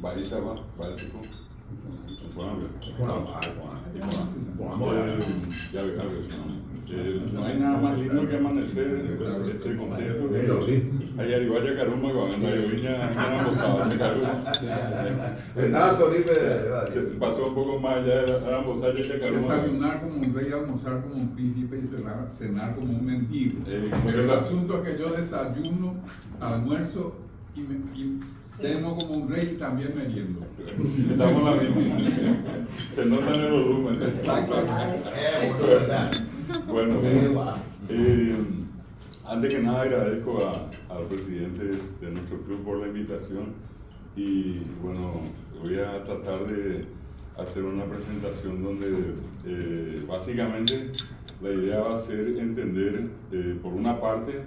Baixaba, Báltico, no hay nada más lindo que amanecer contento. Hay Aribaya Caruma, Viña, pasó un poco más allá, era Bozalla y Caruma. Desayunar como un rey, almorzar como un príncipe y cenar como un mendigo. Pero el asunto es que yo desayuno, almuerzo y ceno como un rey y también meriendo. Estamos la misma. Se nota en el volumen. Bueno, antes que nada agradezco al presidente de nuestro club por la invitación y bueno, voy a tratar de hacer una presentación donde básicamente la idea va a ser entender por una parte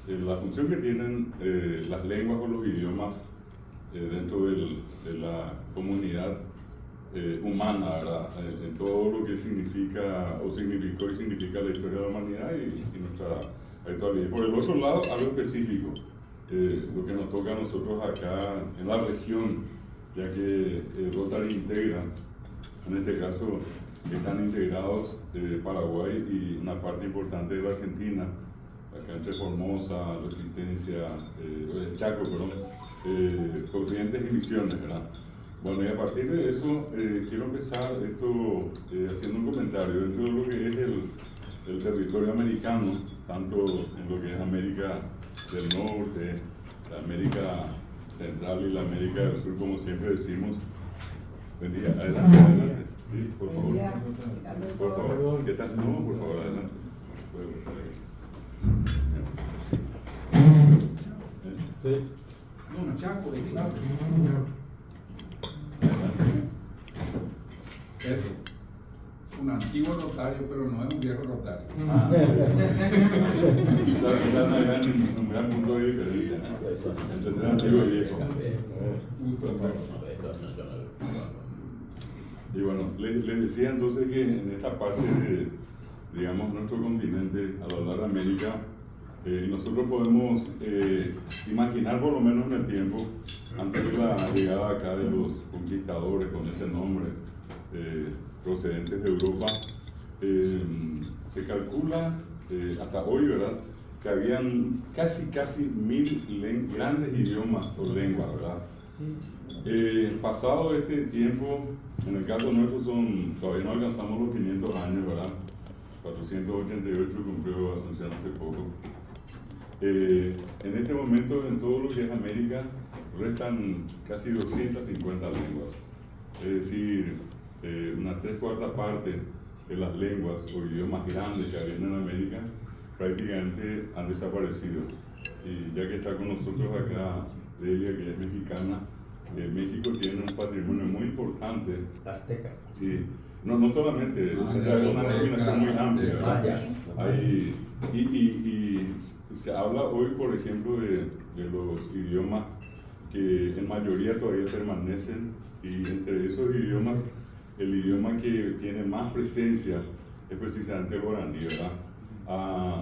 la función que tienen las lenguas o los idiomas dentro de la comunidad humana, ¿verdad? En todo lo que significa o significó y significa la historia de la humanidad y nuestra actualidad. Por el otro lado, algo específico, lo que nos toca a nosotros acá en la región, ya que Rotary integra, en este caso están integrados Paraguay y una parte importante de la Argentina, acá entre Formosa, Resistencia, Chaco, Corrientes y Misiones, ¿verdad? Bueno, y a partir de eso quiero empezar esto haciendo un comentario dentro de lo que es el territorio americano, tanto en lo que es América del Norte, la América Central y la América del Sur, como siempre decimos. Buen día, adelante, adelante. Sí, por favor. Por favor, ¿qué tal? No, por favor, adelante. No, Chaco, de claro. Es un antiguo rotario, pero no es un viejo rotario. Quizás no hay un gran punto de diferencia entre antiguo y viejo. Y bueno, les decía entonces que en esta parte de, digamos, nuestro continente, al hablar de América, nosotros podemos imaginar por lo menos en el tiempo, antes de la llegada acá de los conquistadores con ese nombre, procedentes de Europa, se calcula hasta hoy, ¿verdad?, que habían casi 1000 grandes idiomas o lenguas, ¿verdad? Pasado este tiempo, en el caso nuestro todavía no alcanzamos los 500 años, ¿verdad? 488 cumplió Asunción hace poco. En este momento, en todo lo que es América, restan casi 250 lenguas. Es decir, una 3/4 parte de las lenguas o idiomas grandes que habían en América prácticamente han desaparecido. Y ya que está con nosotros acá Delia, que es mexicana, México tiene un patrimonio muy importante. Azteca. Sí, no solamente, o sea, es una denominación muy amplia, ¿verdad? Y se habla hoy, por ejemplo, de los idiomas que en mayoría todavía permanecen, y entre esos idiomas, el idioma que tiene más presencia es precisamente el guaraní, ¿verdad?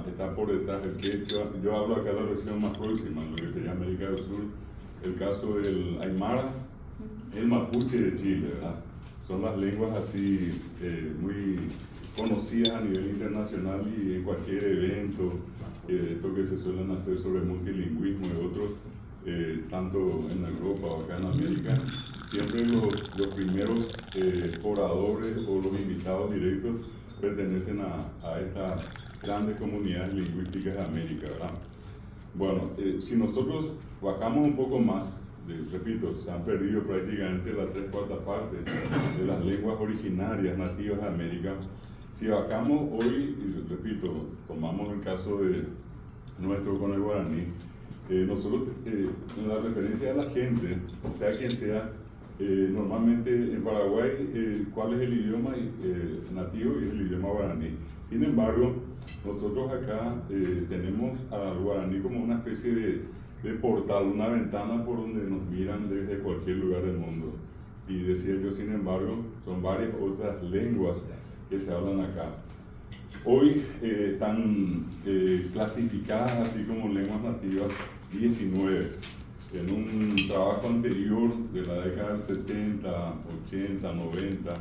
Está por detrás el quechua. Yo hablo acá de la región más próxima, lo que se llama América del Sur, el caso del aymara, el mapuche de Chile, ¿verdad? Son las lenguas así muy conocidas a nivel internacional y en cualquier evento, esto que se suelen hacer sobre multilingüismo y otros, tanto en Europa o acá en América, siempre los primeros oradores o los invitados directos pertenecen a estas grandes comunidades lingüísticas de América, ¿verdad? Bueno, si nosotros bajamos un poco más, repito, se han perdido prácticamente la 3/4 parte de las lenguas originarias nativas de América. Si bajamos hoy, y repito, tomamos el caso de nuestro con el guaraní, nosotros, en la referencia a la gente, sea quien sea, normalmente en Paraguay, ¿cuál es el idioma nativo? Y es el idioma guaraní. Sin embargo, nosotros acá tenemos al guaraní como una especie de portal, una ventana por donde nos miran desde cualquier lugar del mundo. Y decía yo, sin embargo, son varias otras lenguas que se hablan acá. Hoy están clasificadas así como lenguas nativas 19. en un trabajo anterior de la década del 70, 80, 90,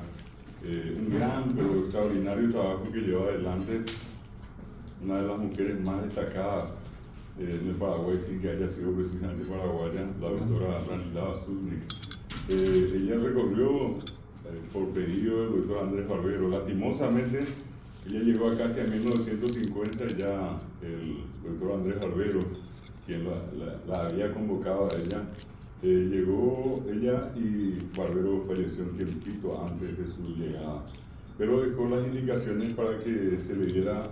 un gran pero extraordinario trabajo que llevó adelante una de las mujeres más destacadas en el Paraguay, sin que haya sido precisamente paraguaya, la doctora Branislava Suznik. Ella recorrió por pedido del doctor Andrés Barbero. Lastimosamente, ella llegó a casi a 1950, ya el doctor Andrés Barbero, quien la había convocado a ella, llegó ella y Barbero falleció un tiempito antes de su llegada, pero dejó las indicaciones para que se le diera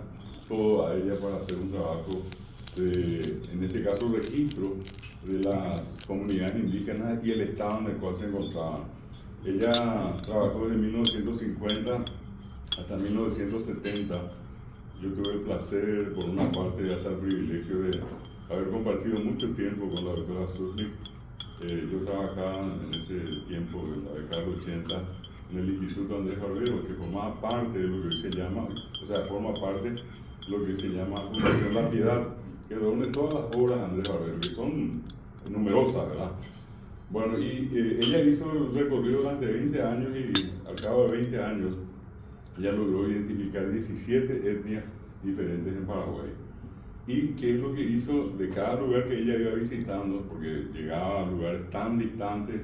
todo a ella para hacer un trabajo de, en este caso, registro de las comunidades indígenas y el estado en el cual se encontraban. Ella trabajó desde 1950 hasta 1970. Yo tuve el placer, por una parte, y hasta el privilegio de haber compartido mucho tiempo con la doctora Suznik. Yo trabajaba en ese tiempo, en la década del 80, en el Instituto Andrés Barbero, que formaba parte de lo que hoy se llama, o sea, forma parte de lo que se llama Fundación La Piedad, que reúne todas las obras de Andrés Barbero, que son numerosas, ¿verdad? Bueno, y ella hizo el recorrido durante 20 años y al cabo de 20 años ella logró identificar 17 etnias diferentes en Paraguay. ¿Y qué es lo que hizo de cada lugar que ella iba visitando? Porque llegaba a lugares tan distantes,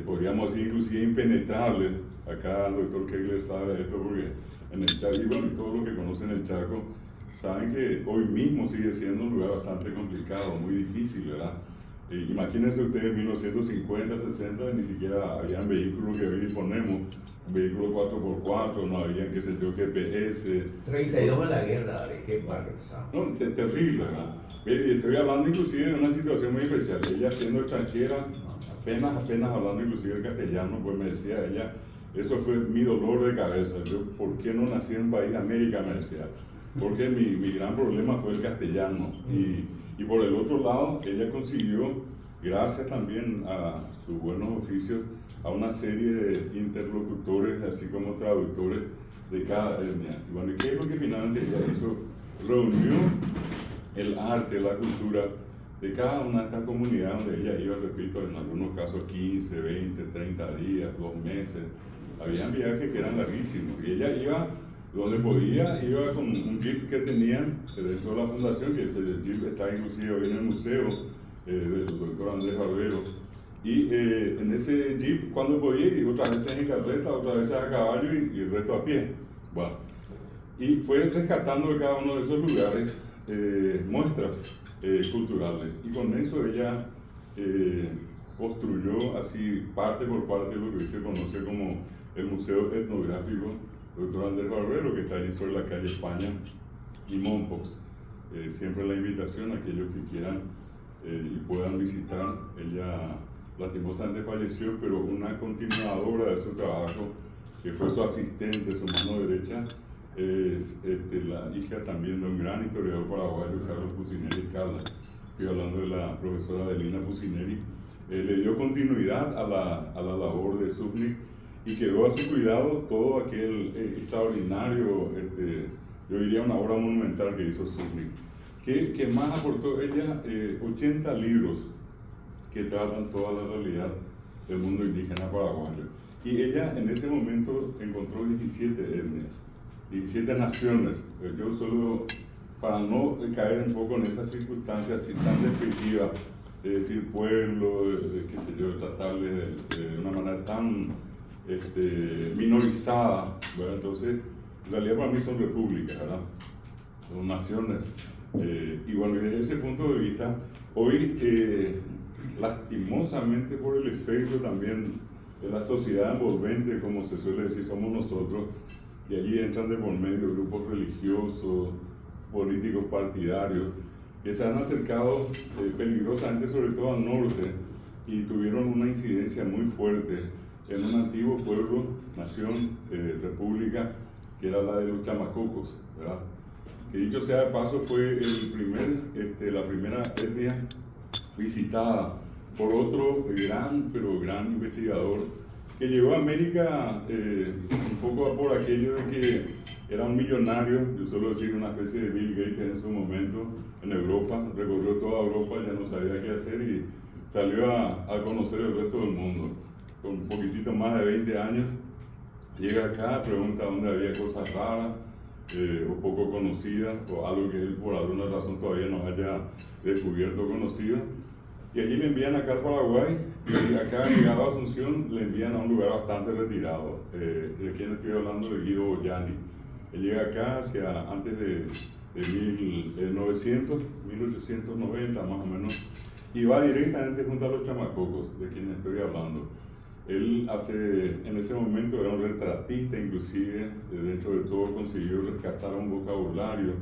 podríamos decir inclusive impenetrables. Acá el doctor Kegler sabe esto porque en el Chaco, y bueno, todos los que conocen el Chaco saben que hoy mismo sigue siendo un lugar bastante complicado, muy difícil, ¿verdad? Imagínense ustedes, en 1950, 60, ni siquiera habían vehículos que hoy disponemos, vehículos 4x4, no había, qué sé yo, GPS. 32 en la guerra, ¿de qué parte? No, terrible, ¿verdad? Estoy hablando inclusive de una situación muy especial. Ella siendo extranjera, apenas hablando inclusive el castellano, pues me decía ella, eso fue mi dolor de cabeza. Yo, ¿por qué no nací en un país de América? Me decía. Porque mi gran problema fue el castellano. Y por el otro lado, ella consiguió, gracias también a sus buenos oficios, a una serie de interlocutores, así como traductores de cada etnia. Y bueno, ¿qué es lo que finalmente ella hizo? Reunió el arte, la cultura de cada una de estas comunidades donde ella iba, repito, en algunos casos 15, 20, 30 días, 2 meses. Habían viajes que eran larguísimos y ella iba donde podía, iba con un jeep que tenían dentro de la fundación, que ese jeep está inclusive hoy en el museo del doctor Andrés Barbero. Y en ese jeep, cuando podía, y otras veces en carreta, otras veces a caballo y el resto a pie. Bueno, y fue rescatando de cada uno de esos lugares muestras culturales. Y con eso ella construyó así parte por parte lo que hoy se conoce como el Museo Etnográfico Doctor Andrés Barbero, que está allí sobre la calle España y Mompox. Siempre la invitación a aquellos que quieran y puedan visitar. Ella lastimosamente falleció, pero una continuadora de su trabajo, que fue su asistente, su mano derecha, es la hija también de un gran historiador paraguayo, Carlos Pucineri Cala. Estoy hablando de la profesora Adelina Pucineri. Le dio continuidad a la labor de Suznik y quedó a su cuidado todo aquel extraordinario, yo diría una obra monumental que hizo Suznik. ¿Qué más aportó ella? 80 libros que tratan toda la realidad del mundo indígena paraguayo. Y ella en ese momento encontró 17 etnias, 17 naciones. Yo solo, para no caer un poco en esas circunstancias así tan despectivas, de decir pueblo, qué sé yo, tratarle de una manera tan minorizada, ¿verdad? Entonces, en realidad para mí son repúblicas, ¿verdad? Son naciones. Y bueno, desde ese punto de vista, hoy, lastimosamente por el efecto también de la sociedad envolvente, como se suele decir, somos nosotros, y allí entran de por medio grupos religiosos, políticos partidarios, que se han acercado peligrosamente, sobre todo al norte, y tuvieron una incidencia muy fuerte en un antiguo pueblo, nación, república, que era la de los chamacocos, ¿verdad? Que dicho sea de paso, fue la primera etnia visitada por otro gran investigador que llegó a América un poco por aquello de que era un millonario, yo suelo decir una especie de Bill Gates en su momento, en Europa, recorrió toda Europa, ya no sabía qué hacer y salió a conocer el resto del mundo. Con un poquitito más de 20 años, llega acá, pregunta dónde había cosas raras o poco conocidas, o algo que él por alguna razón todavía no haya descubierto o conocido. Y allí le envían acá al Paraguay, y acá llegado a Asunción le envían a un lugar bastante retirado. ¿De quién estoy hablando? De Guido Boyani. Él llega acá hacia antes de 1900, 1890 más o menos, y va directamente junto a los chamacocos, de quienes estoy hablando. Él en ese momento era un retratista, inclusive, dentro de todo consiguió rescatar un vocabulario,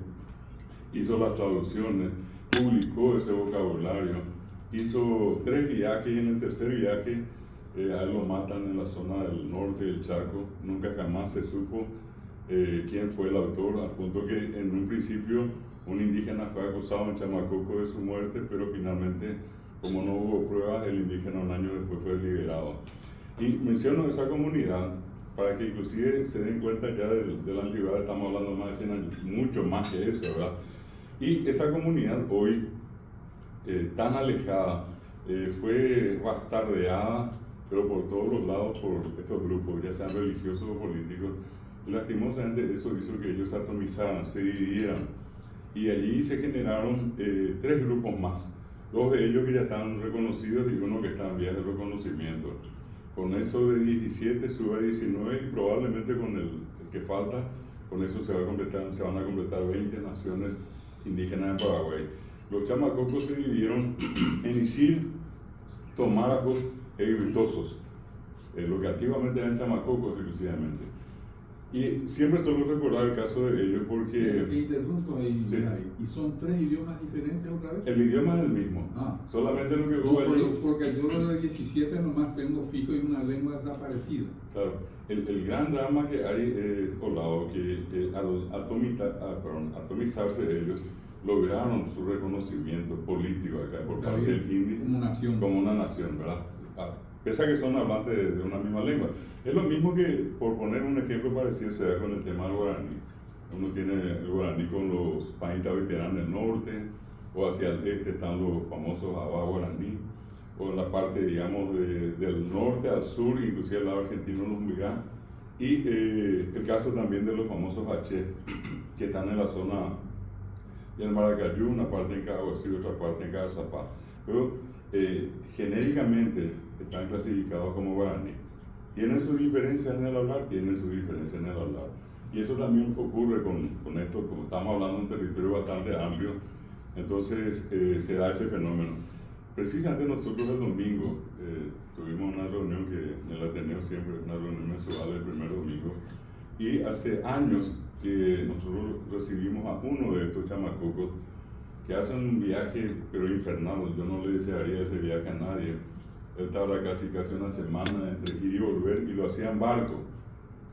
hizo las traducciones, publicó ese vocabulario, hizo 3 viajes y en el tercer viaje a él lo matan en la zona del norte del Chaco. Nunca jamás se supo quién fue el autor, al punto que en un principio un indígena fue acusado en Chamacoco de su muerte, pero finalmente, como no hubo pruebas, el indígena un año después fue liberado. Y menciono esa comunidad para que inclusive se den cuenta ya de la antigüedad, estamos hablando más de 100 años, mucho más que eso, ¿verdad? Y esa comunidad hoy, tan alejada, fue bastardeada, pero por todos los lados por estos grupos, ya sean religiosos o políticos. Y lastimosamente eso hizo que ellos se atomizaran, se dividieran. Y allí se generaron 3 grupos más, 2 de ellos que ya estaban reconocidos y uno que está en vías de reconocimiento. Con eso de 17 sube a 19 y probablemente con el que falta, con eso se van a completar 20 naciones indígenas en Paraguay. Los chamacocos se dividieron en Isil, tomárajos e irritosos, lo que antiguamente eran chamacocos exclusivamente. Y siempre suelo recordar el caso de ellos porque... Te interrumpo ahí, sí. ¿Y son 3 idiomas diferentes otra vez? El idioma es el mismo, solamente lo que hubo allí... Porque yo lo de 17 nomás tengo fijo y una lengua desaparecida. Claro, el gran drama que hay, Olavo, que al atomizarse ellos, lograron su reconocimiento político acá por parte del INDI como una nación, ¿verdad? Pese a que son hablantes de una misma lengua. Es lo mismo que, por poner un ejemplo parecido, se da con el tema del guaraní. Uno tiene el guaraní con los painitas veteranos del norte, o hacia el este están los famosos abá guaraní, o en la parte, digamos, del norte al sur, inclusive al lado argentino, los migá, y el caso también de los famosos baché, que están en la zona del Maracayú, una parte en Caguazú y otra parte en Cazapá. Pero genéricamente están clasificados como guaraní. ¿Tienen sus diferencias en el hablar? Tienen sus diferencias en el hablar. Y eso también ocurre con esto, como estamos hablando de un territorio bastante amplio, entonces se da ese fenómeno. Precisamente nosotros el domingo tuvimos una reunión que en el Ateneo siempre es una reunión mensual el primer domingo, y hace años que nosotros recibimos a uno de estos chamacocos que hacen un viaje, pero infernal. Yo no le desearía ese viaje a nadie. Él tarda casi una semana entre ir y volver, y lo hacía en barco.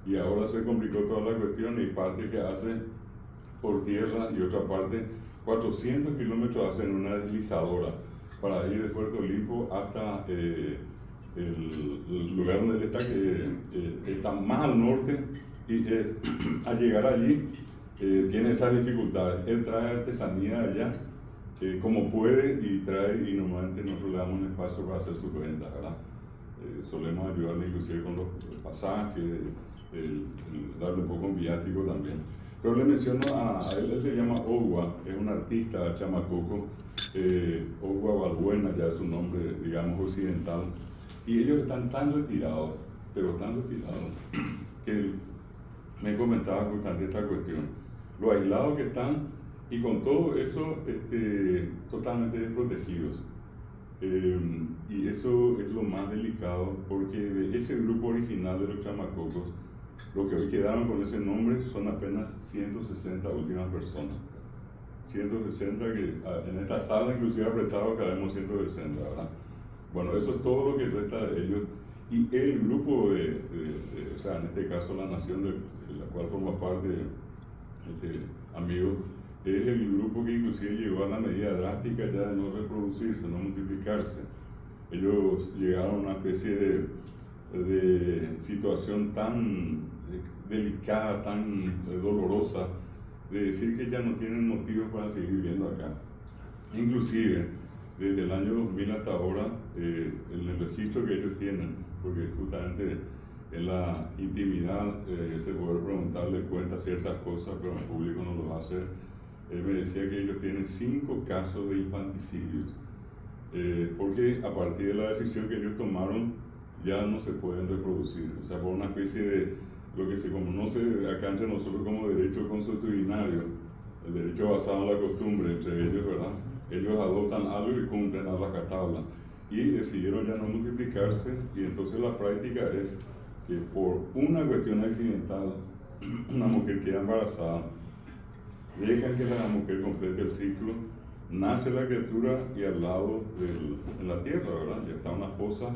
Y ahora se complicó toda la cuestión, y parte que hace por tierra y otra parte 400 kilómetros hace en una deslizadora para ir de Puerto Limpo hasta el lugar donde él está, que está más al norte, y al llegar allí tiene esas dificultades. Él trae artesanía de allá como puede, y normalmente nosotros le damos un espacio para hacer sus ventas, ¿verdad? Solemos ayudarle inclusive con los pasajes, darle un poco un viático también. Pero le menciono a él se llama Ogua, es un artista chamacoco, Ogua Balbuena ya es su nombre, digamos, occidental, y ellos están tan retirados, pero tan retirados, que me comentaba justamente esta cuestión, lo aislados que están, y con todo eso totalmente desprotegidos. Y eso es lo más delicado, porque de ese grupo original de los chamacocos, los que hoy quedaron con ese nombre son apenas 160 últimas personas. 160 que en esta sala inclusive apretado cabemos 160, ¿verdad? Bueno, eso es todo lo que resta de ellos. Y el grupo o sea, en este caso la nación de la cual forma parte amigos, es el grupo que inclusive llegó a la medida drástica ya de no reproducirse, no multiplicarse. Ellos llegaron a una especie de situación tan delicada, tan dolorosa, de decir que ya no tienen motivos para seguir viviendo acá. Inclusive, desde el año 2000 hasta ahora, en el registro que ellos tienen, porque justamente en la intimidad se puede preguntarle, cuenta ciertas cosas, pero en público no lo va a hacer. Él me decía que ellos tienen 5 casos de infanticidios, porque a partir de la decisión que ellos tomaron ya no se pueden reproducir, o sea, por una especie de lo que se conoce acá entre nosotros como derecho consuetudinario, el derecho basado en la costumbre entre ellos, ¿verdad? Ellos adoptan algo y cumplen a rajatabla, y decidieron ya no multiplicarse, y entonces la práctica es que por una cuestión accidental una mujer queda embarazada, dejan que la mujer complete el ciclo, nace la criatura y al lado en la tierra, ¿verdad? Ya está una fosa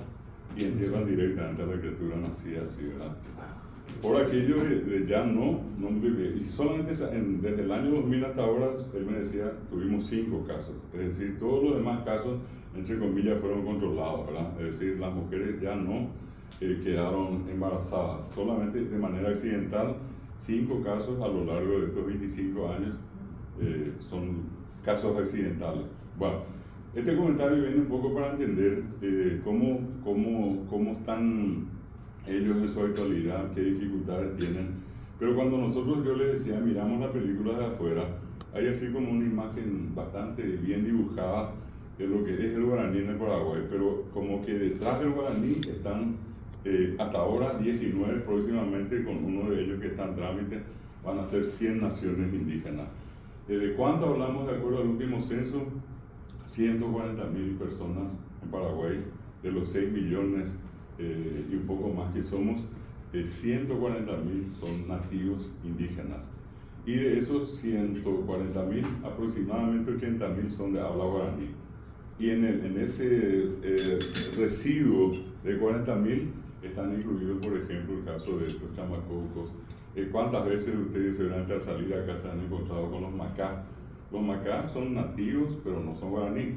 y entierran directamente a la criatura nacida así, ¿verdad? Por aquello de ya no y solamente desde el año 2000 hasta ahora, él me decía, tuvimos 5 casos, es decir, todos los demás casos, entre comillas, fueron controlados, ¿verdad? Es decir, las mujeres ya no quedaron embarazadas, solamente de manera accidental. 5 casos a lo largo de estos 25 años son casos accidentales. Bueno, este comentario viene un poco para entender cómo están ellos en su actualidad, qué dificultades tienen. Pero cuando nosotros, yo les decía, miramos la película de afuera, hay así como una imagen bastante bien dibujada de lo que es el guaraní en el Paraguay, pero como que detrás del guaraní están hasta ahora 19, próximamente con uno de ellos que está en trámite, van a ser 100 naciones indígenas. ¿De cuánto hablamos de acuerdo al último censo? 140.000 personas en Paraguay, de los 6 millones y un poco más que somos, 140.000 son nativos indígenas. Y de esos 140.000, aproximadamente 80.000 son de habla guaraní. Y en ese residuo de 40.000 están incluidos, por ejemplo, el caso de estos chamacocos. ¿Cuántas veces ustedes seguramente al salir a casa han encontrado con los macá? Los macá son nativos, pero no son guaraní,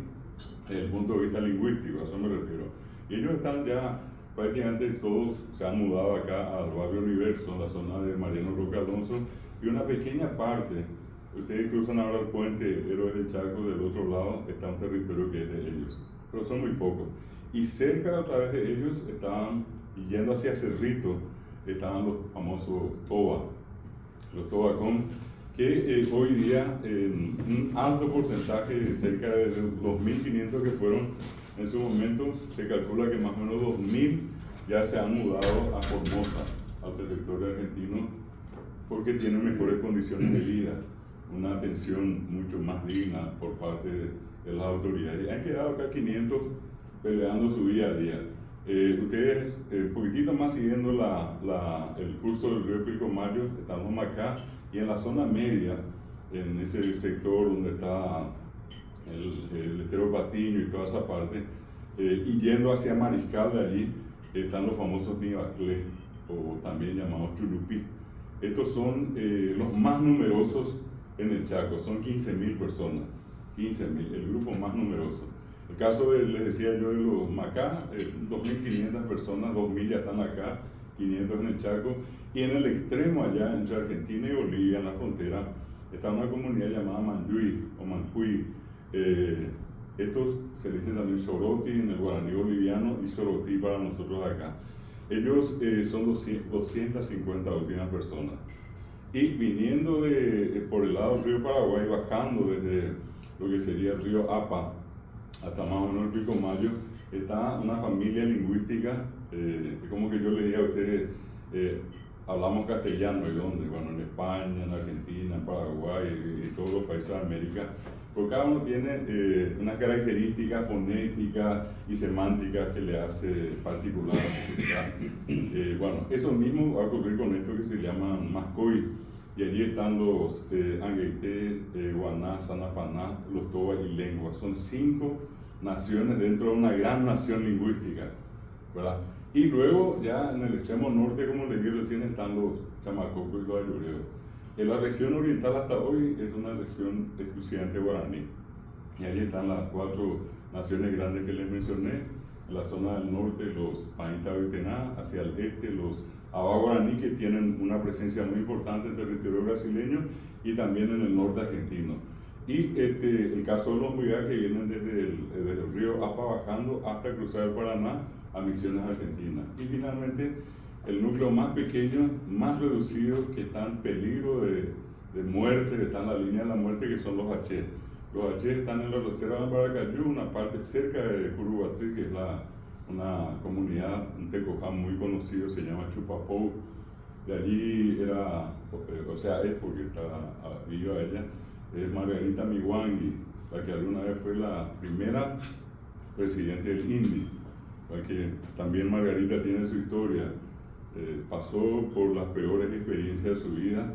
desde el punto de vista lingüístico, a eso me refiero. Y ellos están ya, prácticamente todos se han mudado acá al barrio Universo, en la zona de Mariano Roque Alonso, y una pequeña parte, ustedes cruzan ahora el puente Héroes del Chaco, del otro lado está un territorio que es de ellos, pero son muy pocos. Y cerca, a través de ellos, estaban, yendo hacia Cerrito, estaban los famosos toba, los tobacón, que hoy día un alto porcentaje, cerca de 2.500 que fueron en su momento, se calcula que más o menos 2.000 ya se han mudado a Formosa, al territorio argentino, porque tienen mejores condiciones de vida, una atención mucho más digna por parte de las autoridades. Y han quedado acá 500 peleando su día a día. Ustedes, un poquitito más siguiendo el curso del río Pilcomayo, estamos acá, y en la zona media, en ese sector donde está el Estero Patiño y toda esa parte, y yendo hacia Mariscal, de allí están los famosos Nivaclé, o también llamados Chulupí. Estos son los más numerosos en el Chaco, son 15.000 personas, 15.000, el grupo más numeroso. El caso les decía yo, de los macá, 2.500 personas, 2.000 ya están acá, 500 en el Chaco, y en el extremo allá, entre Argentina y Bolivia, en la frontera, está una comunidad llamada Manjuy, o Manjuy. Estos se le dice también Soroti en el guaraní boliviano y Soroti para nosotros acá. Ellos son 250 últimas personas. Y viniendo por el lado del río Paraguay, bajando desde lo que sería el río Apa, hasta más o menos el Pilcomayo, está una familia lingüística, como que yo le diga a ustedes, hablamos castellano, ¿y dónde? Bueno, en España, en Argentina, en Paraguay y todos los países de América, porque cada uno tiene unas características fonéticas y semánticas que le hace particular a su sociedad. Bueno, eso mismo va a ocurrir con esto que se llama Mascoy, y allí están los Angueité, Guaná, Sanapaná, los Toba y Lengua. Son 5 naciones dentro de una gran nación lingüística, ¿verdad? Y luego ya en el extremo norte, como les dije recién, están los chamacocos y los ayureos. En la región oriental hasta hoy es una región exclusivamente guaraní. Y allí están las 4 naciones grandes que les mencioné. En la zona del norte, los Painta-Vitená, hacia el este, los Aba guaraní, que tienen una presencia muy importante en territorio brasileño, y también en el norte argentino. Y el caso de los Muigá que vienen desde el río Apa bajando hasta cruzar el Paraná a Misiones Argentinas. Y finalmente el núcleo más pequeño, más reducido, que está en peligro de muerte, que está en la línea de la muerte, que son los H. Los H están en la reserva de Paracayú, una parte cerca de Curuguatí, que es una comunidad, un tecojá muy conocido, se llama Chupapou. De allí era, o sea, es porque está viva ella, es Margarita Miwangui, la que alguna vez fue la primera presidente del INDI, la que también Margarita tiene su historia, pasó por las peores experiencias de su vida.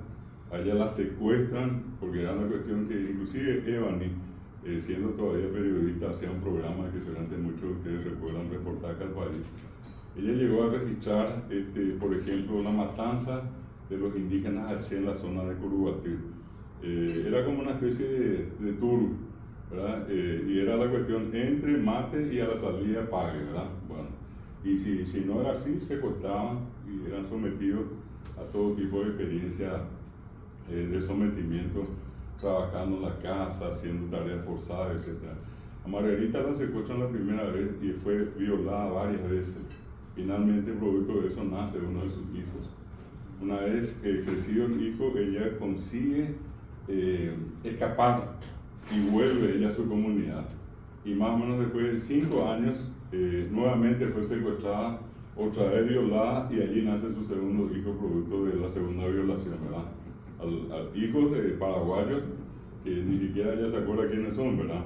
A ella la secuestran porque era una cuestión que inclusive Evany, siendo todavía periodista, hacía un programa que seguramente muchos de ustedes recuerdan, Reportaje al País. Ella llegó a registrar, por ejemplo, la matanza de los indígenas H en la zona de Curuguatí. Era como una especie de tour, ¿verdad? Y era la cuestión entre mate y a la salida pague, ¿verdad? Bueno, y si no era así, secuestraban y eran sometidos a todo tipo de experiencia de sometimiento, trabajando en la casa, haciendo tareas forzadas, etc. A Margarita la secuestran la primera vez y fue violada varias veces. Finalmente, producto de eso, nace uno de sus hijos. Una vez crecido el hijo, ella consigue escapar y vuelve ella a su comunidad. Y más o menos después de 5 años, nuevamente fue secuestrada, otra vez violada, y allí nace su segundo hijo, producto de la segunda violación, ¿verdad? Al hijo de paraguayos, que ni siquiera ella se acuerda quiénes son, ¿verdad?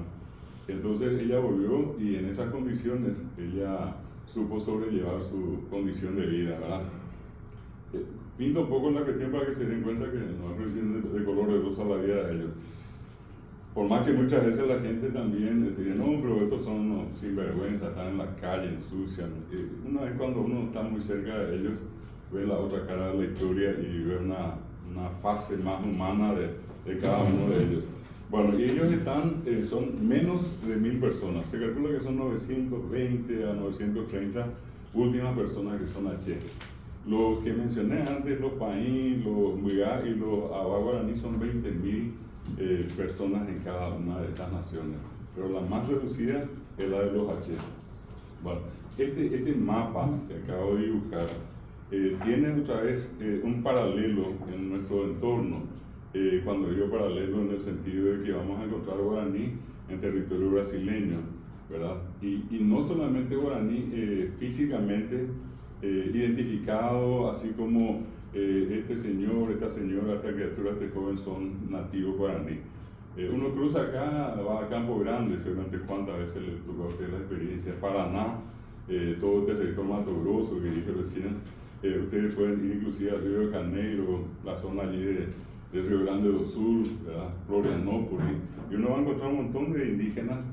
Entonces ella volvió y en esas condiciones ella supo sobrellevar su condición de vida, ¿verdad? Pinto un poco la cuestión para que se den cuenta que no es recién de color de rosa la vida de ellos. Por más que muchas veces la gente también dice, no, pero estos son unos sinvergüenza, están en la calle, ensucian. Una vez cuando uno está muy cerca de ellos, ve la otra cara de la historia y ve una fase más humana de cada uno de ellos. Bueno, y ellos son menos de 1000 personas. Se calcula que son 920 a 930 últimas personas que son H. Los que mencioné antes, los Paín, los Muigá y los Abá Guaraní, son 20.000 personas en cada una de estas naciones. Pero la más reducida es la de los H. Bueno, este mapa que acabo de dibujar tiene otra vez un paralelo en nuestro entorno. Cuando digo paralelo, en el sentido de que vamos a encontrar guaraní en territorio brasileño, ¿verdad? Y no solamente guaraní físicamente identificado, así como este señor, esta señora, esta criatura, este joven son nativos guaraní. Uno cruza acá, va a Campo Grande, seguramente cuántas veces le tocó a usted la experiencia, Paraná, todo este sector Mato Grosso que dije recién. Ustedes pueden ir inclusive al Río de Janeiro, la zona allí de Río Grande do Sul, ¿verdad? Florianópolis, y uno va a encontrar un montón de indígenas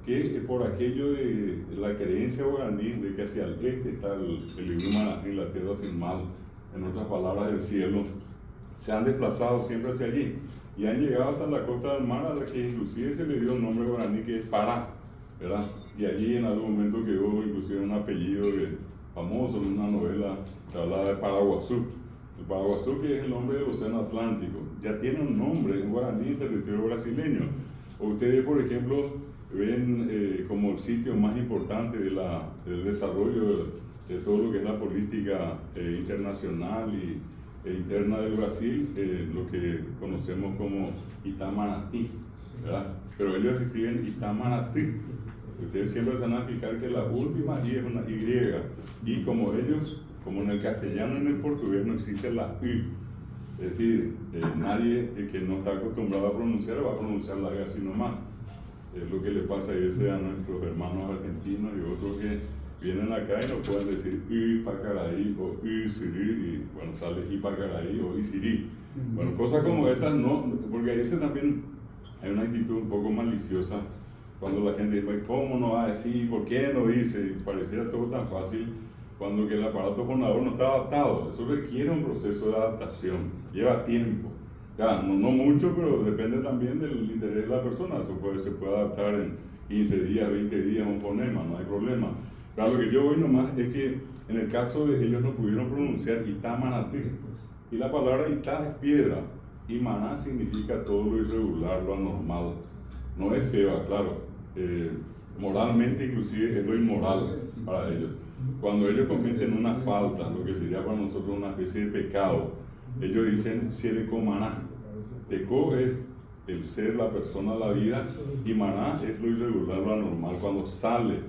que por aquello de la creencia guaraní de que hacia el este está el idioma en la tierra sin mal, en otras palabras del cielo, se han desplazado siempre hacia allí y han llegado hasta la costa del mar, a la que inclusive se le dio el nombre guaraní, que es Pará, ¿verdad? Y allí en algún momento quedó inclusive un apellido famoso en una novela que hablaba de Paraguazú. El Paraguazú, que es el nombre del Océano Atlántico, ya tiene un nombre en guaraní en territorio brasileño. O ustedes, por ejemplo, ven como el sitio más importante del desarrollo de todo lo que es la política internacional e interna del Brasil, lo que conocemos como Itamaraty, ¿verdad? Pero ellos escriben Itamaraty. Ustedes siempre se van a fijar que la última I es una Y, y como ellos, como en el castellano y en el portugués no existe la U, es decir, nadie que no está acostumbrado a pronunciar va a pronunciar la I así nomás. Es lo que le pasa a nuestros hermanos argentinos y otros que vienen acá y no pueden decir I Pacaraí o I Sirí, y bueno, sale I Pacaraí o I Sirí. Bueno, cosas como esas no, porque ahí también hay una actitud un poco maliciosa cuando la gente dice, ¿cómo no va a decir? ¿Por qué no dice? Y pareciera todo tan fácil cuando que el aparato fonador no está adaptado. Eso requiere un proceso de adaptación, lleva tiempo. O sea, no mucho, pero depende también del interés de la persona. Eso se puede adaptar en 15 días, 20 días un fonema, no hay problema. Pero lo que yo voy nomás es que en el caso de ellos no pudieron pronunciar Itamaraty, y la palabra Ita es piedra, y maná significa todo lo irregular, lo anormal. No es feo, claro. Moralmente inclusive es lo inmoral para ellos. Cuando ellos cometen una falta, lo que sería para nosotros una especie de pecado, ellos dicen Shereko maná. Teco es el ser, la persona, la vida, y maná es lo irregular, lo anormal, cuando sale.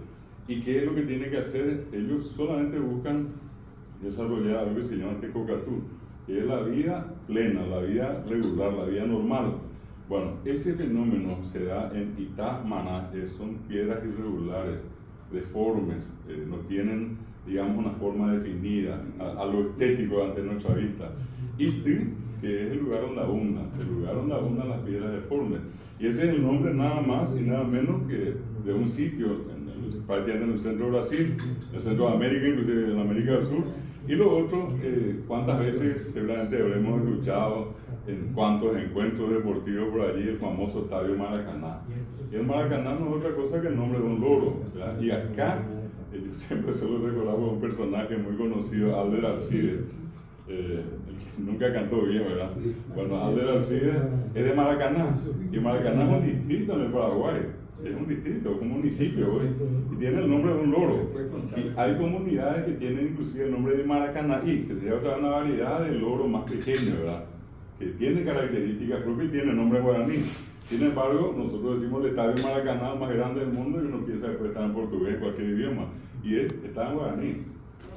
¿Y qué es lo que tienen que hacer? Ellos solamente buscan desarrollar algo que se llama Tecocatú, que es la vida plena, la vida regular, la vida normal. Bueno, ese fenómeno se da en Itá Maná, son piedras irregulares, deformes, no tienen, digamos, una forma definida, a lo estético ante nuestra vista. Y Tí, que es el lugar donde abundan las piedras deformes. Y ese es el nombre nada más y nada menos que de un sitio, prácticamente en el centro de Brasil, en el centro de América, inclusive en América del Sur. Y lo otro, cuántas veces seguramente habremos escuchado en cuantos encuentros deportivos por allí, el famoso Estadio Maracaná. Y el Maracaná no es otra cosa que el nombre de un loro, ¿verdad? Y acá, yo siempre suelo recordar a un personaje muy conocido, Alder Alcides, el que nunca cantó bien, ¿verdad? Bueno, Alder Alcides es de Maracaná, y Maracaná es un distrito en el Paraguay. Es un distrito, un municipio, ¿ves? Y tiene el nombre de un loro. Y hay comunidades que tienen inclusive el nombre de Maracanaí, que sería otra una variedad de loro más pequeño, ¿verdad? Que tiene características propias y tiene nombre guaraní. Sin embargo, nosotros decimos el estadio Maracaná más grande del mundo y uno piensa que puede estar en portugués, en cualquier idioma. Y está en guaraní.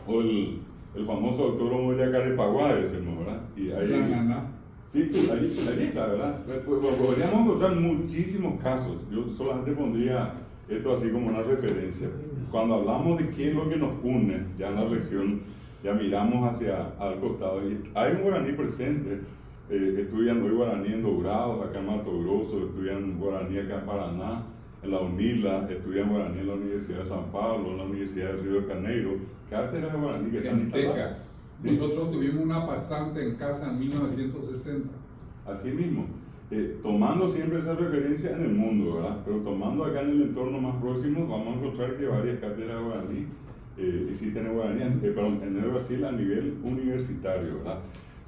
O el famoso autódromo de Yacarepaguá, decimos, ¿verdad? Y ahí, sí, allí está, ¿verdad? Podríamos encontrar muchísimos casos. Yo solamente pondría esto así como una referencia. Cuando hablamos de qué es lo que nos une ya en la región, ya miramos hacia al costado y hay un guaraní presente. Estudian hoy guaraní en Dourados, acá en Mato Grosso, estudian guaraní acá en Paraná, en la UNILA, estudian guaraní en la Universidad de San Pablo, en la Universidad de Río de Janeiro, cátedras de guaraní que están instaladas. Texas. Nosotros tuvimos una pasante en casa en 1960. Así mismo, tomando siempre esa referencia en el mundo, ¿verdad? Pero tomando acá en el entorno más próximo, vamos a encontrar que varias cátedras de guaraní existen en guaraní, en el Brasil a nivel universitario, ¿verdad?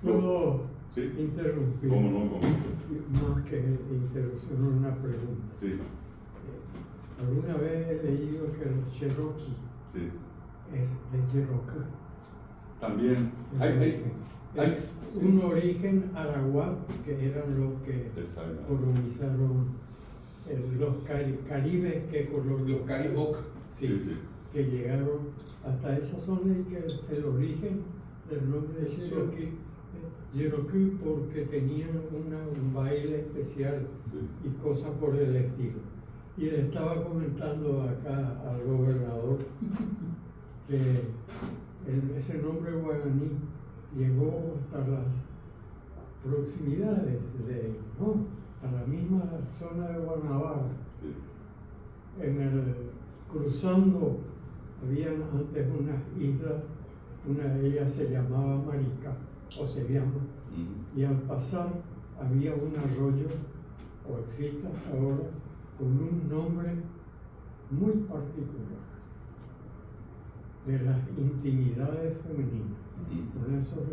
¿Puedo ¿sí? interrumpir? ¿Cómo no? Más que interrupción, una pregunta. Sí. Alguna vez he leído que el Cherokee Sí. es de Cherokee. También Es un origen arahuá, que eran los que colonizaron los caribes que colonizaron. Los caribok. Sí, sí. Que llegaron hasta esa zona y que el origen del nombre de Cherokee porque tenían un baile especial y cosas por el estilo. Y le estaba comentando acá al gobernador que ese nombre guaraní llegó hasta las proximidades a la misma zona de Guanabara. Sí. Cruzando, habían antes unas islas, una de ellas se llamaba Marica, o se llama, y al pasar había un arroyo, o existe hasta ahora, con un nombre muy particular de las intimidades femeninas. Con eso,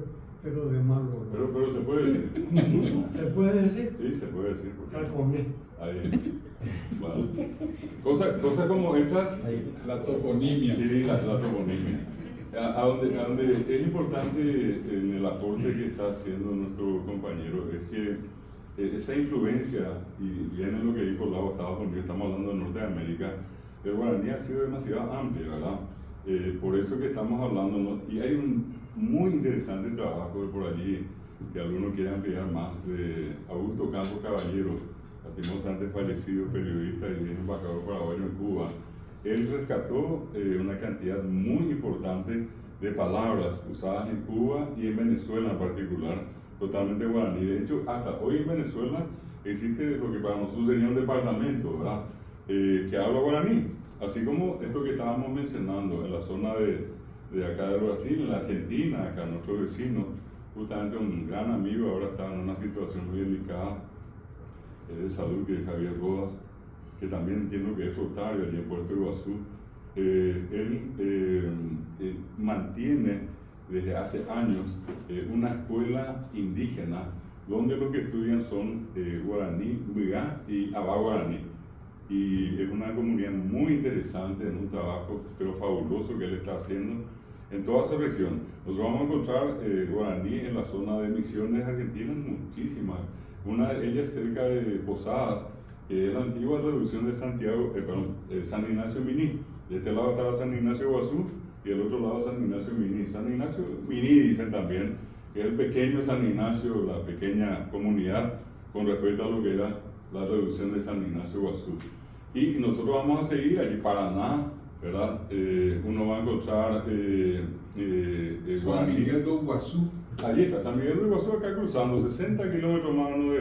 pero de mal olor. Pero se puede decir. ¿Se puede decir? Sí, se puede decir. Saconé. Ahí. Bueno. Cosas como esas. La toponimia. Sí, la toponimia. A donde es importante en el aporte que está haciendo nuestro compañero es que esa influencia, y viene lo que dijo Lau, Estados Unidos, estamos hablando de Norteamérica, el guaraní ha sido demasiado amplio, ¿verdad? Por eso que estamos hablando, ¿no? Y hay un muy interesante trabajo por allí, que algunos quieran ampliar más, de Augusto Campos Caballero, lastimosamente fallecido, periodista y embajador paraguayo en Cuba. Él rescató una cantidad muy importante de palabras usadas en Cuba y en Venezuela en particular, totalmente guaraní. De hecho, hasta hoy en Venezuela existe lo que para nosotros sería un departamento, ¿verdad? Que habla guaraní. Así como esto que estábamos mencionando en la zona de acá del Brasil, en la Argentina, acá nuestro vecino, justamente un gran amigo, ahora está en una situación muy delicada de salud, que es Javier Rodas, que también entiendo que es rotario allí en Puerto Iguazú. Él mantiene desde hace años una escuela indígena donde los que estudian son guaraní, mbigá y abá guaraní. Y es una comunidad muy interesante, en un trabajo pero fabuloso que él está haciendo en toda esa región. Nosotros vamos a encontrar guaraní en la zona de Misiones argentinas, muchísimas. Una de ellas cerca de Posadas, que es la antigua reducción de Santiago, San Ignacio Miní. De este lado estaba San Ignacio Guazú y del otro lado San Ignacio Miní. San Ignacio Miní dicen también que es el pequeño San Ignacio, la pequeña comunidad con respecto a lo que era la reducción de San Ignacio Guazú. Y nosotros vamos a seguir allí, Paraná, ¿verdad? Uno va a encontrar San Miguel do Iguazú. Allí está, San Miguel do Iguazú, acá cruzando 60 kilómetros más o menos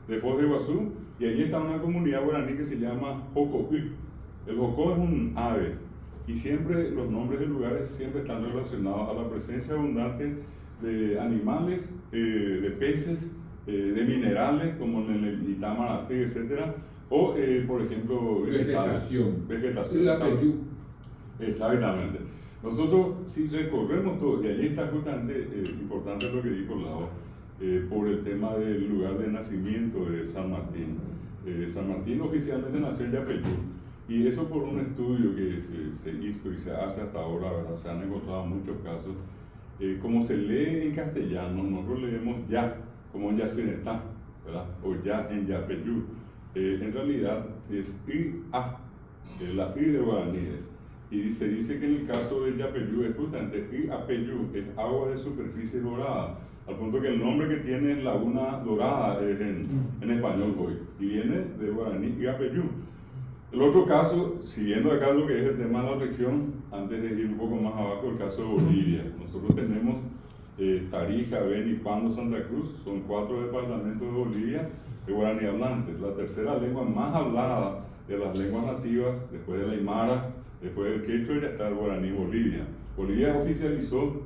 de Foz de Iguazú, y allí está una comunidad guaraní que se llama Jocopí. El jocó es un ave, y siempre los nombres de lugares siempre están relacionados a la presencia abundante de animales, de peces, de minerales, como en el Itamaraty, etc. O, por ejemplo, Vegetación. La peyú. Exactamente. Nosotros, si recorremos todo, y allí está justamente importante lo que dijo Lau, por el tema del lugar de nacimiento de San Martín. San Martín oficialmente nació en Yapeyú, y eso por un estudio que se hizo y se hace hasta ahora, ¿verdad? Se han encontrado muchos casos. Como se lee en castellano, nosotros leemos ya, como Yacinetá, ¿verdad? O ya en Yapeyú. En realidad es I-A, la I de guaraníes. Y se dice que en el caso de Yapeyú es justamente I-A-Peyú, es agua de superficie dorada, al punto que el nombre que tiene es Laguna Dorada es en español hoy, y viene de guaraní I-A-Peyú. El otro caso, siguiendo acá lo que es el tema de la región, antes de ir un poco más abajo, el caso de Bolivia. Nosotros tenemos Tarija, Beni, Pando, Santa Cruz, son 4 departamentos de Bolivia de guaraní hablantes. La tercera lengua más hablada de las lenguas nativas, después de la aymara, después del quechua, ya está el guaraní Bolivia. Bolivia oficializó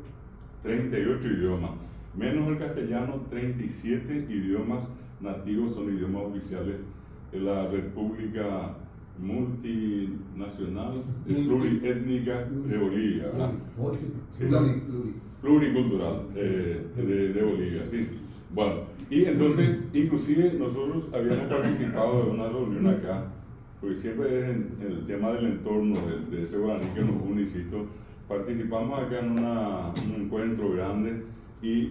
38 idiomas, menos el castellano, 37 idiomas nativos son idiomas oficiales de la República Multinacional, Pluriétnica de Bolivia, ¿verdad? Pluricultural de Bolivia, sí. Bueno, y entonces, inclusive nosotros habíamos participado de una reunión acá, porque siempre es en el tema del entorno de ese guaraní que nos une, insisto. Participamos acá en un encuentro grande y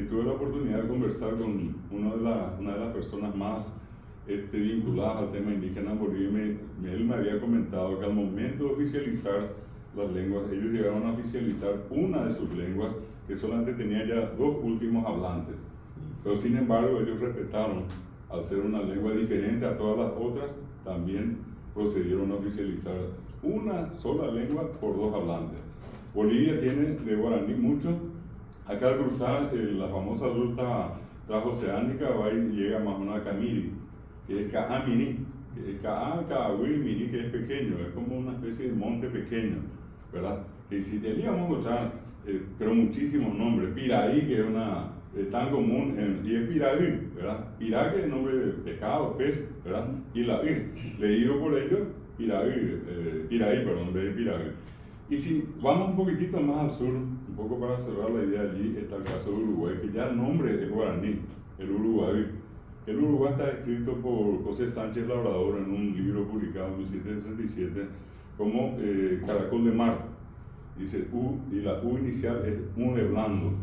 tuve la oportunidad de conversar con una de las personas más vinculadas al tema indígena en Bolivia. Él me había comentado que al momento de oficializar las lenguas, ellos llegaron a oficializar una de sus lenguas que solamente tenía ya 2 últimos hablantes, pero sin embargo ellos respetaron, al ser una lengua diferente a todas las otras, también procedieron a oficializar una sola lengua por 2 hablantes. Bolivia tiene de guaraní mucho. Acá al cruzar la famosa ruta transoceánica va y llega más o menos a Camiri, que es Caamini, que es Caagüí, Mini, que es pequeño, es como una especie de monte pequeño, ¿verdad? Que si allí vamos a encontrar, pero muchísimos nombres. Piraí, que es tan común, y es Piraí, ¿verdad? Pirá, que es nombre de pescado, pez, ¿verdad? Y la I, leído por ellos, Piraí, perdón, de Piraí. Y si vamos un poquitito más al sur, un poco para cerrar la idea, allí está el caso de Uruguay, que ya el nombre es guaraní, el Uruguay. El Uruguay está escrito por José Sánchez Labrador en un libro publicado en 1767 como Caracol de Mar. Dice U, y la U inicial es U de blando,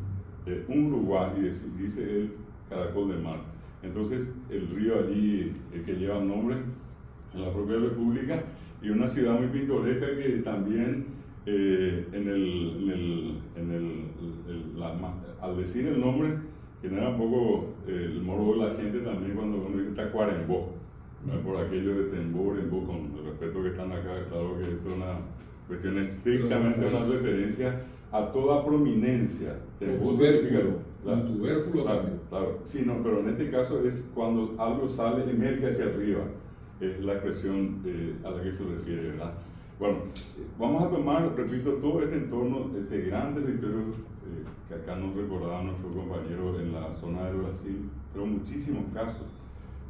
un Uruguay, y dice el Caracol de Mar. Entonces el río allí que lleva el nombre en la propia república, y una ciudad muy pintoresca que también al decir el nombre genera un poco el morbo de la gente también cuando uno dice Tacuarembó, por aquello de Tembo, con el respeto que están acá. Claro que esto es una cuestión estrictamente una referencia a toda prominencia. Un tubérculo también. Claro, sí, no, pero en este caso es cuando algo sale, emerge hacia arriba, es la expresión a la que se refiere, ¿verdad? Bueno, vamos a tomar, repito, todo este entorno, este gran territorio que acá nos recordaba nuestro compañero en la zona del Brasil, pero muchísimos casos.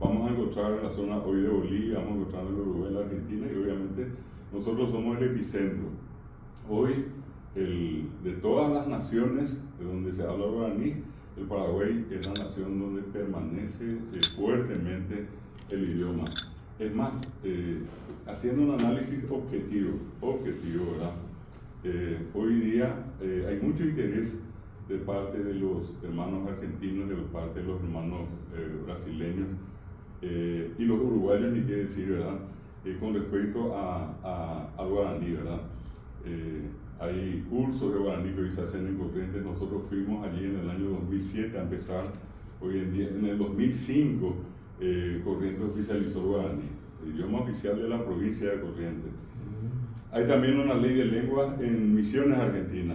Vamos a encontrar en la zona hoy de Bolivia, vamos a encontrar en el Uruguay, en la Argentina, y obviamente nosotros somos el epicentro. Hoy, de todas las naciones de donde se habla guaraní, el Paraguay es la nación donde permanece fuertemente el idioma. Es más, haciendo un análisis objetivo, ¿verdad? Hoy día hay mucho interés de parte de los hermanos argentinos, de parte de los hermanos brasileños y los uruguayos, ni qué decir, ¿verdad? Con respecto al guaraní, ¿verdad? Hay cursos de guaraní que hoy se hacen en Corrientes. Nosotros fuimos allí en el año 2007 a empezar. Hoy en día, en el 2005, Corrientes oficializó el guaraní, el idioma oficial de la provincia de Corrientes. Hay también una ley de lengua en Misiones, Argentina.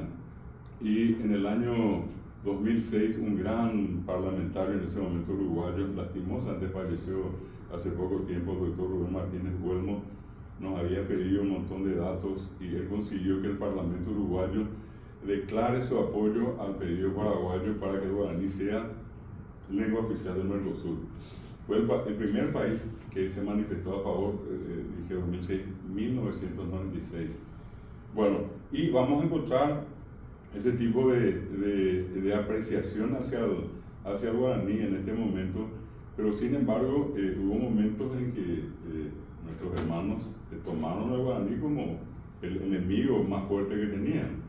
Y en el año 2006, un gran parlamentario en ese momento uruguayo, lastimosamente falleció hace poco tiempo, el doctor Rubén Martínez Huelmo, nos había pedido un montón de datos y él consiguió que el Parlamento uruguayo declare su apoyo al pedido paraguayo para que el guaraní sea lengua oficial del Mercosur. Fue el primer país que se manifestó a favor, dije 2006, 1996. Bueno, y vamos a encontrar ese tipo de apreciación hacia el guaraní en este momento, pero sin embargo hubo momentos en que nuestros hermanos tomaron el guaraní como el enemigo más fuerte que tenían.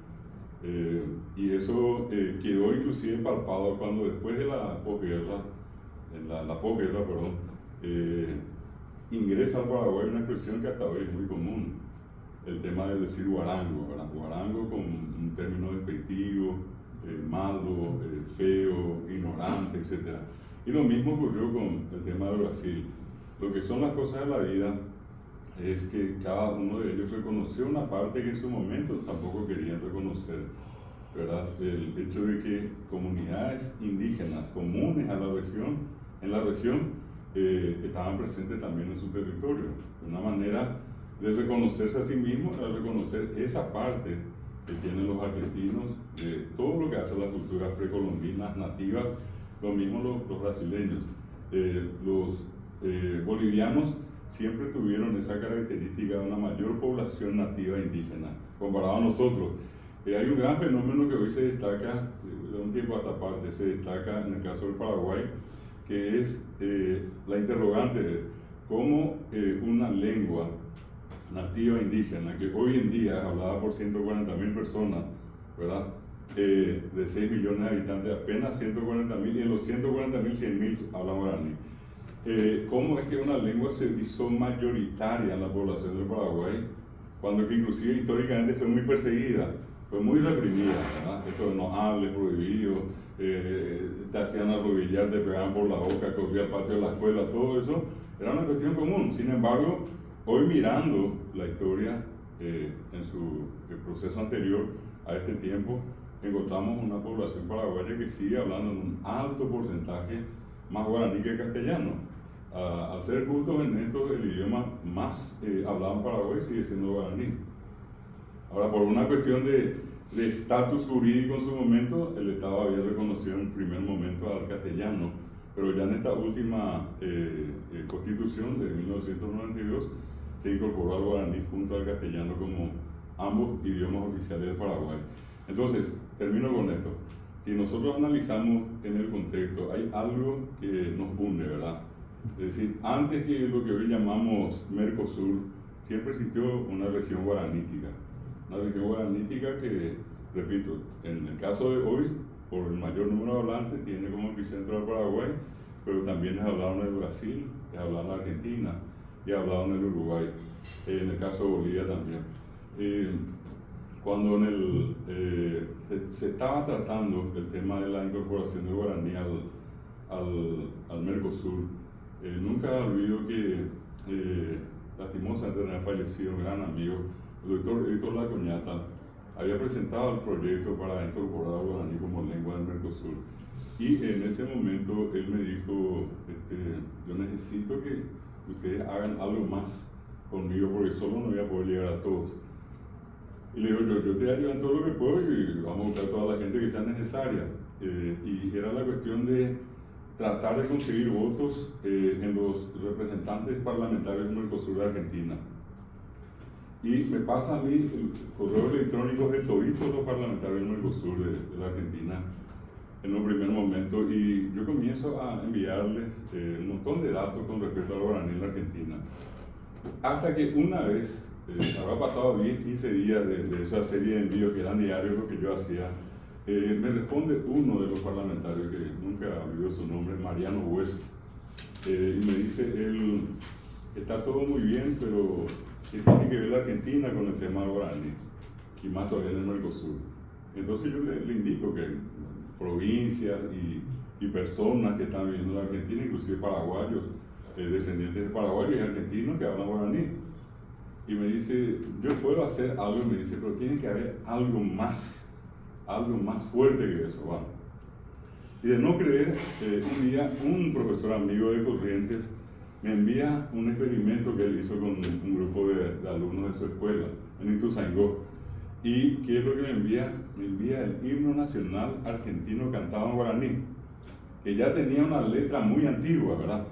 Y eso quedó inclusive palpado cuando después de la posguerra, ingresa al Paraguay una expresión que hasta hoy es muy común, el tema de decir guarango, ¿verdad? Guarango con un término despectivo, malo, feo, ignorante, etc. Y lo mismo ocurrió con el tema de Brasil. Lo que son las cosas de la vida es que cada uno de ellos reconoció una parte que en su momento tampoco querían reconocer, ¿verdad? El hecho de que comunidades indígenas comunes a la región, estaban presentes también en su territorio. Una manera de reconocerse a sí mismos era reconocer esa parte que tienen los argentinos de todo lo que hace las culturas precolombinas nativas, lo mismo los brasileños. Los bolivianos siempre tuvieron esa característica de una mayor población nativa indígena comparado a nosotros. Hay un gran fenómeno que hoy se destaca, de un tiempo a esta parte, se destaca en el caso del Paraguay, que es la interrogante es cómo una lengua nativa indígena, que hoy en día es hablada por 140.000 personas, ¿verdad? De 6 millones de habitantes, apenas 140.000, y en los 140.000, 100.000 hablan guaraní. ¿Cómo es que una lengua se hizo mayoritaria en la población del Paraguay, cuando que inclusive históricamente fue muy perseguida, fue muy reprimida, ¿verdad? Esto de no hable, prohibido, te hacían arrodillar, te pegaban por la boca, corría al patio de la escuela, todo eso era una cuestión común. Sin embargo, hoy mirando la historia en su proceso anterior a este tiempo, encontramos una población paraguaya que sigue hablando en un alto porcentaje más guaraní que castellano. Al ser justos en esto, el idioma más hablado en Paraguay sigue siendo guaraní. Ahora, por una cuestión de estatus jurídico en su momento, el Estado había reconocido en primer momento al castellano, pero ya en esta última constitución de 1992 se incorporó al guaraní junto al castellano como ambos idiomas oficiales del Paraguay. Entonces, termino con esto. Si nosotros analizamos en el contexto, hay algo que nos une, ¿verdad? Es decir, antes que lo que hoy llamamos Mercosur, siempre existió una región guaranítica. Una región guaranítica que, repito, en el caso de hoy, por el mayor número de hablantes, tiene como epicentro al Paraguay, pero también es hablado en el Brasil, es hablado en la Argentina y es hablado en el Uruguay, en el caso de Bolivia también. Cuando se estaba tratando el tema de la incorporación del guaraní al Mercosur, nunca olvido que lastimosamente había fallecido un gran amigo, el doctor Héctor Lacoñata, había presentado el proyecto para incorporar al guaraní como lengua del Mercosur. Y en ese momento él me dijo, yo necesito que ustedes hagan algo más conmigo porque solo no voy a poder llegar a todos. Y le digo, yo te ayudo en todo lo que puedo y vamos a buscar a toda la gente que sea necesaria. Y era la cuestión de tratar de conseguir votos en los representantes parlamentarios del Mercosur de Argentina. Y me pasa a mí el correo electrónico de todos los parlamentarios del Mercosur de la Argentina. en un primer momento, y yo comienzo a enviarles un montón de datos con respecto al guaraní en la Argentina. Hasta que una vez, habrá pasado 10, 15 días de esa serie de envíos que eran diarios lo que yo hacía, me responde uno de los parlamentarios, que nunca olvidó su nombre, Mariano West, y me dice, él, está todo muy bien, pero ¿qué tiene que ver la Argentina con el tema del guaraní? Y más todavía en el Mercosur. Entonces yo le indico que provincias y personas que están viviendo en la Argentina, inclusive paraguayos, descendientes de paraguayos y argentinos que hablan guaraní. Y me dice, yo puedo hacer algo, me dice, pero tiene que haber algo más fuerte que eso. Bueno. Y de no creer, un día un profesor amigo de Corrientes me envía un experimento que él hizo con un grupo de alumnos de su escuela, en Ituzaingó. ¿Y qué es lo que me envía? Me envía el himno nacional argentino cantado en guaraní, que ya tenía una letra muy antigua, ¿verdad?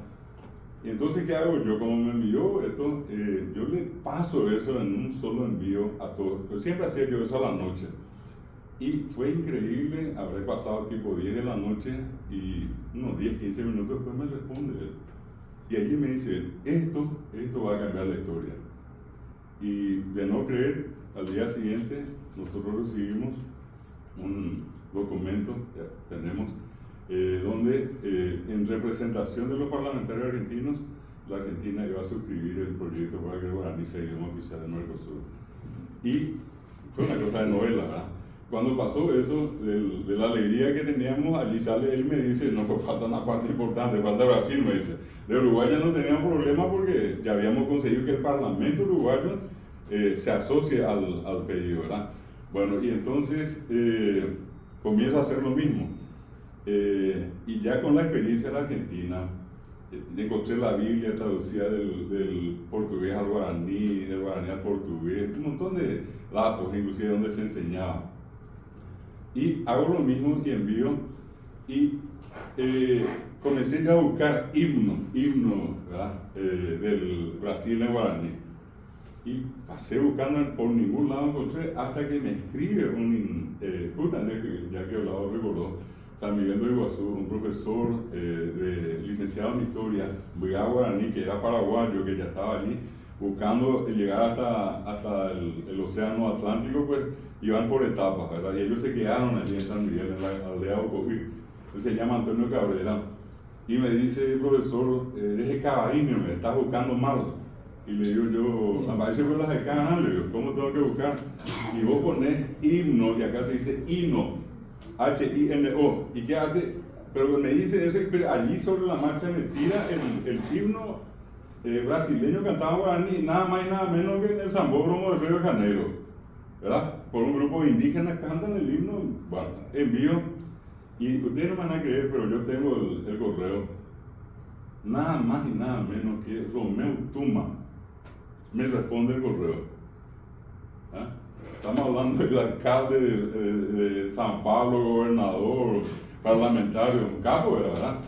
Y entonces, ¿qué hago yo? Como me envió esto, yo le paso eso en un solo envío a todos. Pero siempre hacía yo eso a la noche. Y fue increíble, habré pasado tipo 10 de la noche y unos 10, 15 minutos después me responde él. Y allí me dice, esto va a cambiar la historia. Y de no creer, al día siguiente nosotros recibimos un documento, ya tenemos, donde en representación de los parlamentarios argentinos, la Argentina iba a suscribir el proyecto para que el guaraní sea idioma oficial del Mercosur. Y fue una cosa de novela, ¿verdad? Cuando pasó eso, de la alegría que teníamos, allí sale él y me dice, no, pues falta una parte importante, falta Brasil, me dice. De Uruguay ya no teníamos problema porque ya habíamos conseguido que el Parlamento uruguayo se asocie al pedido, ¿verdad? Bueno, y entonces comienzo a hacer lo mismo. Y ya con la experiencia en la Argentina, encontré la Biblia traducida del portugués al guaraní, del guaraní al portugués, un montón de datos, inclusive donde se enseñaba. Y hago lo mismo y envío, y comencé ya a buscar himno, ¿verdad? Del Brasil en guaraní. Y pasé buscando por ningún lado, encontré, hasta que me escribe justamente, ya que Olavo recordó, San Miguel de Iguazú, un profesor licenciado en historia, guaraní, que era paraguayo, que ya estaba allí, buscando llegar hasta el océano Atlántico, pues iban por etapas, ¿verdad? Y ellos se quedaron allí en San Miguel, en la aldea de Ocoví. Él se llama Antonio Cabrera, y me dice, profesor, eres el cabarino, me estás buscando mal. Y le digo yo, aparece con las de Canal, le digo, ¿cómo tengo que buscar? Y vos ponés himno, y acá se dice hino, H-I-N-O. ¿Y qué hace? Pero me dice eso, pero allí sobre la marcha me tira el himno brasileño cantado en guaraní, nada más y nada menos que en el Sambódromo de Río de Janeiro, ¿verdad? Por un grupo de indígenas cantan el himno, bueno, envío, y ustedes no me van a creer, pero yo tengo el correo, nada más y nada menos que Romeu Tuma me responde el correo. ¿Ah? Estamos hablando del alcalde de San Pablo, gobernador, parlamentario, un capo, ¿verdad?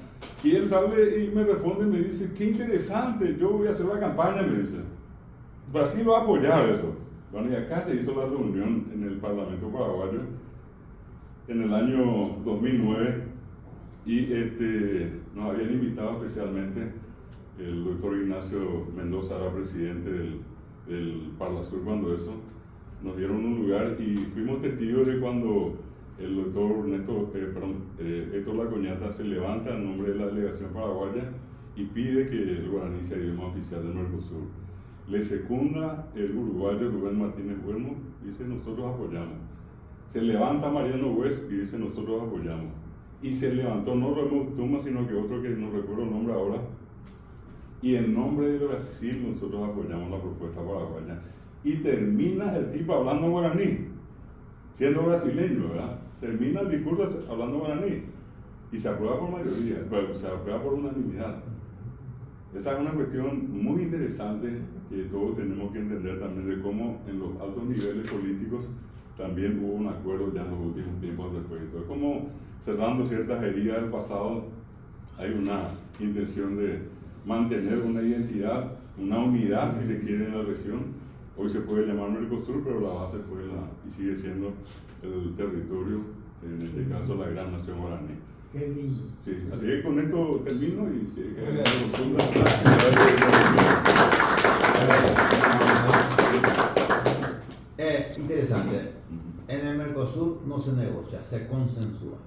Y él sale y me responde y me dice, qué interesante, yo voy a hacer la campaña, me dice. Brasil va a apoyar eso. Bueno, y acá se hizo la reunión en el Parlamento paraguayo en el año 2009 y nos habían invitado especialmente, el doctor Ignacio Mendoza era presidente del Parlasur cuando eso, nos dieron un lugar y fuimos testigos de cuando el doctor Héctor Lacoñata se levanta en nombre de la delegación paraguaya y pide que el guaraní sea idioma oficial del Mercosur. Le secunda el uruguayo Rubén Martínez Huermo y dice nosotros apoyamos. Se levanta Mariano West y dice nosotros apoyamos. Y se levantó no Romeu Tuma, sino que otro que no recuerdo el nombre ahora. Y en nombre de Brasil nosotros apoyamos la propuesta paraguaya. Y termina el tipo hablando guaraní, siendo brasileño, ¿verdad? Termina el discurso hablando guaraní. Y se aprueba por mayoría, pero se aprueba por unanimidad. Esa es una cuestión muy interesante que todos tenemos que entender también de cómo en los altos niveles políticos también hubo un acuerdo ya en los últimos tiempos al respecto. Es como cerrando ciertas heridas del pasado, hay una intención de mantener una identidad, una unidad, si se quiere, en la región. Hoy se puede llamar Mercosur, pero la base fue y sigue siendo el territorio en este caso la gran nación guaraní. Qué lindo. Sí, así que con esto termino y si hay que Muy bien. Interesante. En el Mercosur no se negocia, se consensúa.